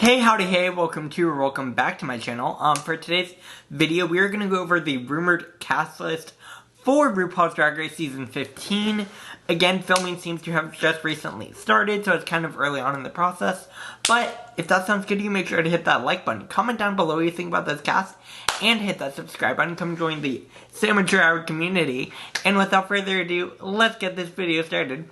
Hey, howdy, hey, welcome back to my channel. For today's video, we are going to go over the rumored cast list for RuPaul's Drag Race Season 15. Again, filming seems to have just recently started, so it's kind of early on in the process. But if that sounds good to you, make sure to hit that like button. Comment down below what you think about this cast, and hit that subscribe button. Come join the Amateur Hour community. And without further ado, let's get this video started.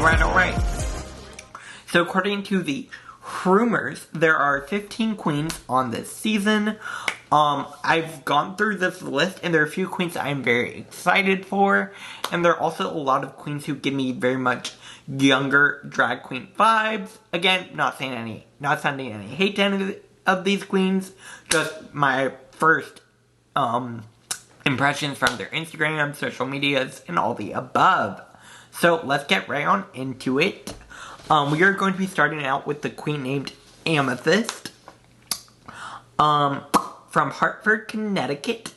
Alright. So according to the rumors, there are 15 queens on this season. I've gone through this list, and there are a few queens that I'm very excited for. And there are also a lot of queens who give me very much younger drag queen vibes. Again, not sending any hate to any of these queens. Just my first impressions from their Instagram, social medias, and all the above. So let's get right on into it. We are going to be starting out with the queen named Amethyst. From Hartford, Connecticut.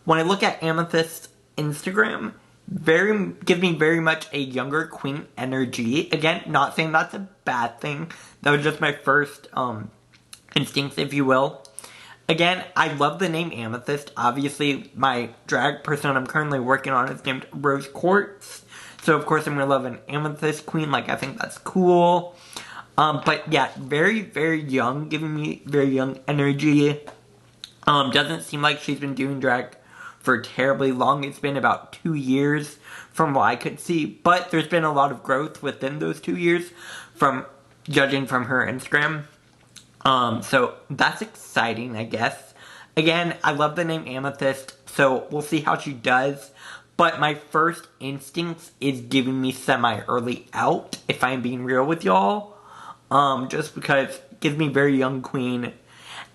When I look at Amethyst's Instagram, gives me very much a younger queen energy. Again, not saying that's a bad thing. That was just my first instincts, if you will. Again, I love the name Amethyst. Obviously, my drag persona I'm currently working on is named Rose Quartz. So, of course, I'm going to love an Amethyst queen. Like, I think that's cool. But, yeah, very, very young. Giving me very young energy. Doesn't seem like she's been doing drag for terribly long. It's been about 2 years from what I could see. But there's been a lot of growth within those 2 years from judging from her Instagram. So that's exciting, I guess. Again, I love the name Amethyst. So we'll see how she does. But my first instincts is giving me semi-early out, if I'm being real with y'all. Just because it gives me very young queen.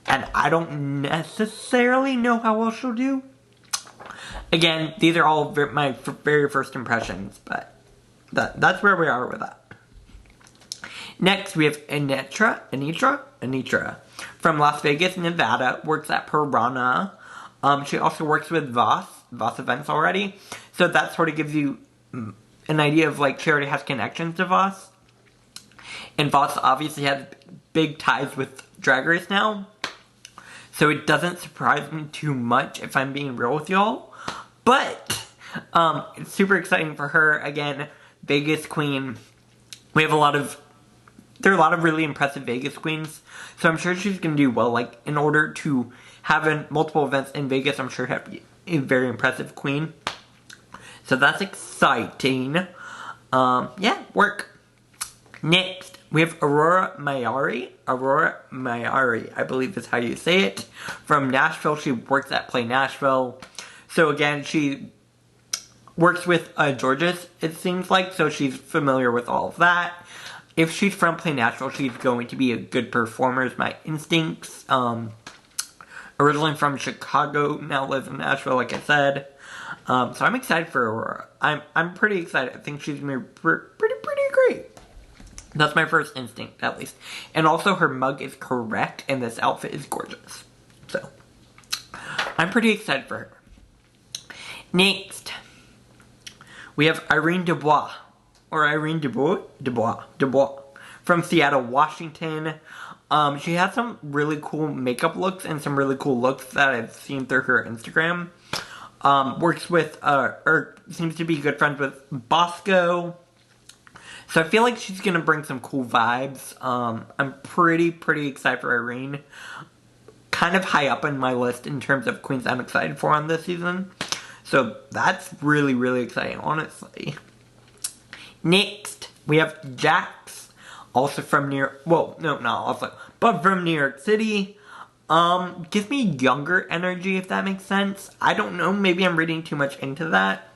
And I don't necessarily know how well she'll do. Again, these are all my very first impressions. But that's where we are with that. Next, we have Anitra. From Las Vegas, Nevada. Works at Piranha. She also works with Voss Events already. So that sort of gives you an idea of, like, she already has connections to Voss. And Voss obviously has big ties with Drag Race now. So it doesn't surprise me too much, if I'm being real with y'all. But it's super exciting for her. Again, Vegas queen. There are a lot of really impressive Vegas queens. So I'm sure she's going to do well. Like, in order to have multiple events in Vegas, I'm sure have a very impressive queen. So that's exciting. Yeah, work. Next, we have Aurora Mayari, I believe is how you say it. From Nashville, she works at Play Nashville. So again, she works with Georges, it seems like. So she's familiar with all of that. If she's from Play Nashville, she's going to be a good performer, is my instincts. Originally from Chicago, now lives in Nashville, like I said. So I'm excited for Aurora. I'm pretty excited. I think she's going to be pretty great. That's my first instinct, at least. And also, her mug is correct, and this outfit is gorgeous. So, I'm pretty excited for her. Next, we have Irene Dubois. Or Irene Dubois. From Seattle, Washington. She has some really cool makeup looks and some really cool looks that I've seen through her Instagram. Works with, or seems to be good friends with Bosco. So I feel like she's going to bring some cool vibes. I'm pretty excited for Irene. Kind of high up on my list in terms of queens I'm excited for on this season. So that's really exciting, honestly. Next, we have Jax. Also from New York, well, no, not also, but from New York City. Gives me younger energy, if that makes sense. I don't know, maybe I'm reading too much into that.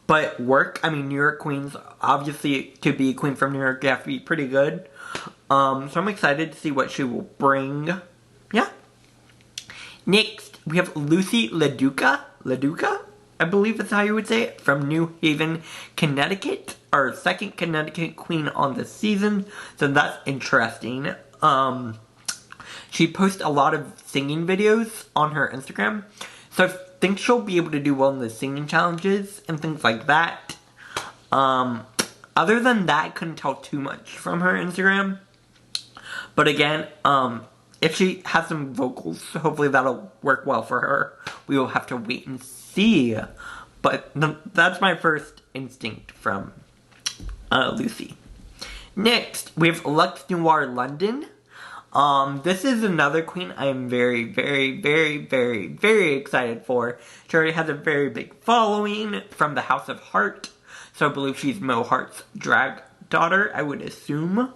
But work, I mean, New York queens, obviously, to be a queen from New York, you have to be pretty good. So I'm excited to see what she will bring. Yeah. Next, we have Lucy LaDuca, I believe that's how you would say it, from New Haven, Connecticut. Our second Connecticut queen on this season, so that's interesting. She posts a lot of singing videos on her Instagram. So I think she'll be able to do well in the singing challenges and things like that. Other than that, I couldn't tell too much from her Instagram. But again, if she has some vocals, hopefully that'll work well for her. We will have to wait and see. But that's my first instinct from Lucy. Next, we have Lux Noir London. This is another queen I am very, very, very, very, very excited for. She already has a very big following from the House of Heart. So I believe she's Mo Hart's drag daughter, I would assume.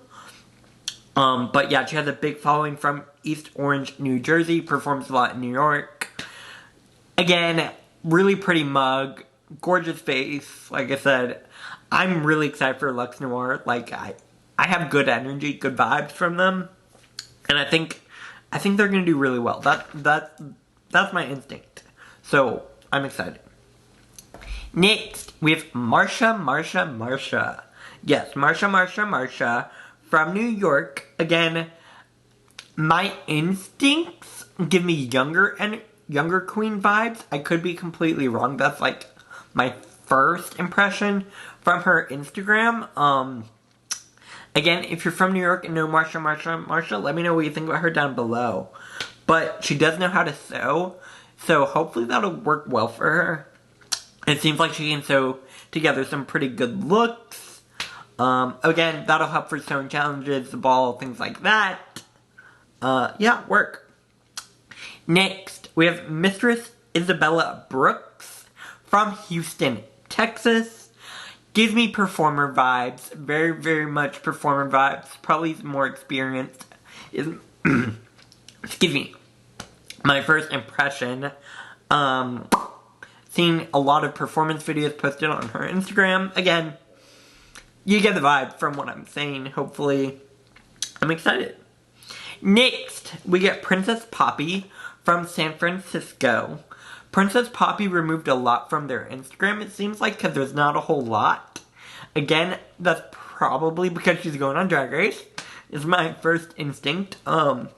But yeah, she has a big following from East Orange, New Jersey. Performs a lot in New York. Again, really pretty mug. Gorgeous face. Like I said, I'm really excited for Lux Noir. Like, I have good energy, good vibes from them. And I think they're gonna do really well. That's my instinct. So I'm excited. Next, we have Marsha. Yes, Marsha from New York. Again, my instincts give me younger queen vibes. I could be completely wrong. That's like my first impression from her Instagram. Again, if you're from New York and know Marsha, let me know what you think about her down below. But she does know how to sew, so hopefully that'll work well for her. It seems like she can sew together some pretty good looks. Again, that'll help for sewing challenges, the ball, things like that. Yeah, work. Next, we have Mistress Isabella Brooks from Houston, Texas. Gives me performer vibes. Very, very much performer vibes. Probably more experienced. Excuse me. My first impression. Seen a lot of performance videos posted on her Instagram. Again, you get the vibe from what I'm saying. Hopefully, I'm excited. Next, we get Princess Poppy from San Francisco. Princess Poppy removed a lot from their Instagram, it seems like, because there's not a whole lot. Again, that's probably because she's going on Drag Race, is my first instinct. But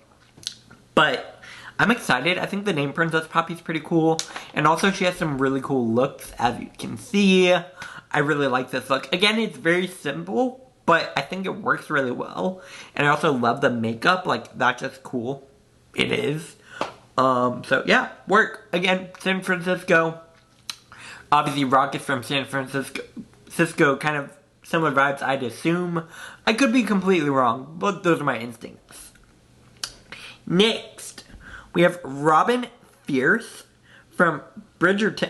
I'm excited. I think the name Princess Poppy is pretty cool. And also, she has some really cool looks, as you can see. I really like this look. Again, it's very simple, but I think it works really well. And I also love the makeup. Like, that's just cool. It is. So yeah, work. Again, San Francisco. Obviously, Rocket's from San Francisco, kind of similar vibes, I'd assume. I could be completely wrong, but those are my instincts. Next, we have Robin Fierce from Bridgeport,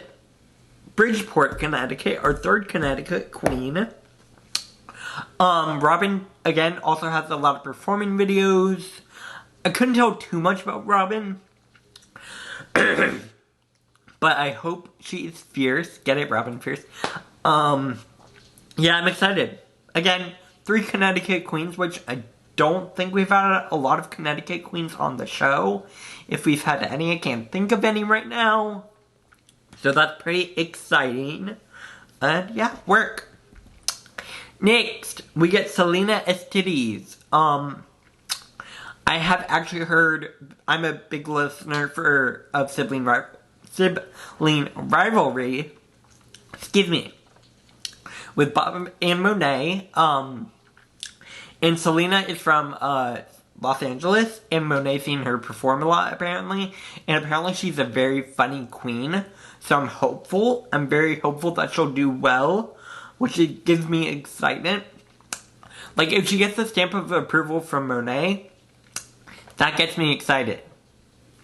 Connecticut, our third Connecticut queen. Robin, again, also has a lot of performing videos. I couldn't tell too much about Robin. But I hope she is fierce. Get it, Robin Fierce. Yeah, I'm excited. Again, 3 Connecticut queens, which I don't think we've had a lot of Connecticut queens on the show. If we've had any, I can't think of any right now. So that's pretty exciting. And yeah, work. Next, we get Selena Estides. I have actually heard, I'm a big listener of sibling rivalry, excuse me, with Bob and Monet. And Selena is from Los Angeles, and Monet's seen her perform a lot, apparently. And apparently she's a very funny queen, so I'm hopeful. I'm very hopeful that she'll do well, which gives me excitement. Like, if she gets the stamp of approval from Monet, that gets me excited.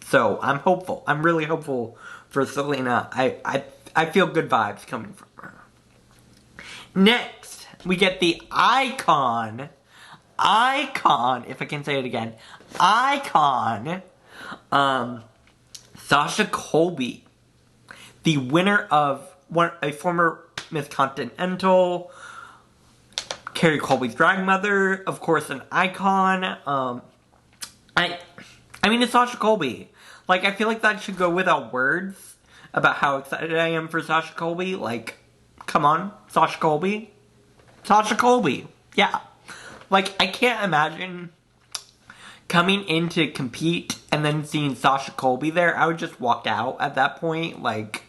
So, I'm hopeful. I'm really hopeful for Selena. I feel good vibes coming from her. Next, we get the icon, if I can say it again, icon, Sasha Colby, the winner of a former Miss Continental, Carrie Colby's drag mother, of course an icon. I mean, it's Sasha Colby. Like, I feel like that should go without words about how excited I am for Sasha Colby. Like, come on, Sasha Colby. Sasha Colby, yeah. Like, I can't imagine coming in to compete and then seeing Sasha Colby there, I would just walk out at that point. Like,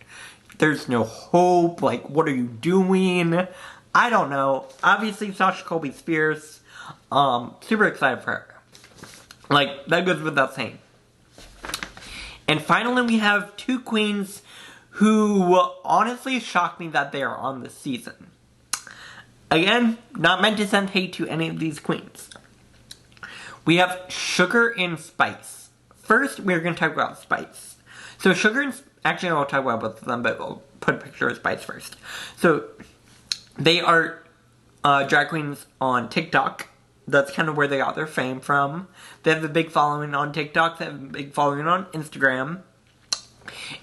there's no hope. Like, what are you doing? I don't know. Obviously, Sasha Colby's fierce. Super excited for her. Like, that goes without saying. And finally, we have two queens who honestly shocked me that they are on this season. Again, not meant to send hate to any of these queens. We have Sugar and Spice. First, we're going to talk about Spice. So Sugar and... Actually, I'll talk about both of them, but we'll put a picture of Spice first. So, they are drag queens on TikTok. That's kind of where they got their fame from. They have a big following on TikTok. They have a big following on Instagram.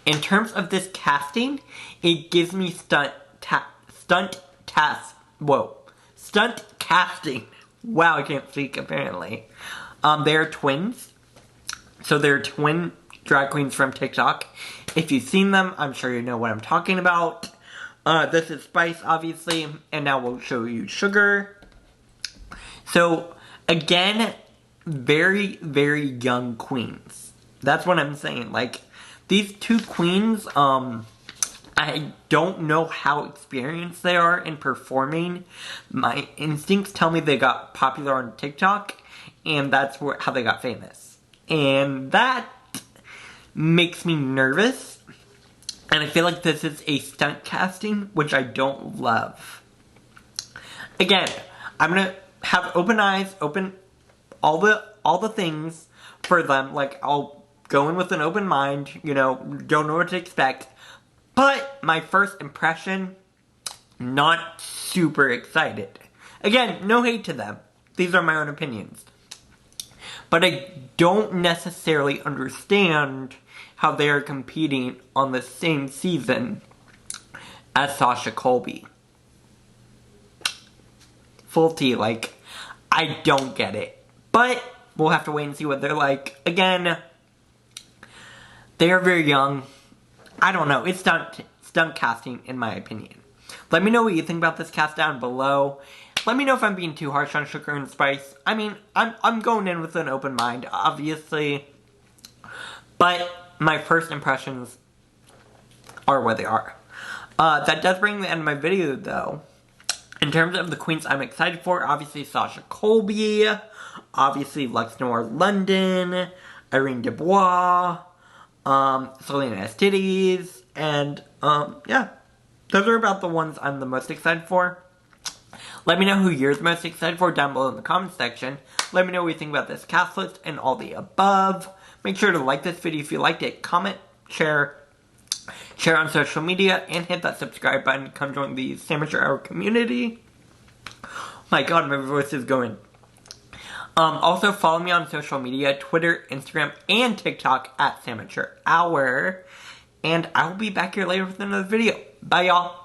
In terms of this casting, it gives me stunt casting. Wow, I can't speak apparently. They're twins. So they're twin drag queens from TikTok. If you've seen them, I'm sure you know what I'm talking about. This is Spice, obviously. And now we'll show you Sugar. So, again, very, very young queens. That's what I'm saying. Like, these two queens, I don't know how experienced they are in performing. My instincts tell me they got popular on TikTok, and that's how they got famous. And that makes me nervous. And I feel like this is a stunt casting, which I don't love. Again, I'm gonna have open eyes, open all the things for them. Like, I'll go in with an open mind, you know, don't know what to expect. But my first impression, not super excited. Again, no hate to them. These are my own opinions. But I don't necessarily understand how they are competing on the same season as Sasha Colby. Full T, like, I don't get it. But we'll have to wait and see what they're like. Again, they are very young. I don't know. It's stunt casting, in my opinion. Let me know what you think about this cast down below. Let me know if I'm being too harsh on Sugar and Spice. I mean, I'm going in with an open mind, obviously. But my first impressions are what they are. That does bring the end of my video, though. In terms of the queens I'm excited for, obviously Sasha Colby, obviously Lux Noir London, Irene Dubois, Selena Estides, and, yeah. Those are about the ones I'm the most excited for. Let me know who you're the most excited for down below in the comments section. Let me know what you think about this cast list and all the above. Make sure to like this video if you liked it, comment, share on social media, and hit that subscribe button to come join the Samature Hour community. My god, my voice is going. Also, follow me on social media, Twitter, Instagram, and TikTok at Samature Hour. And I will be back here later with another video. Bye, y'all.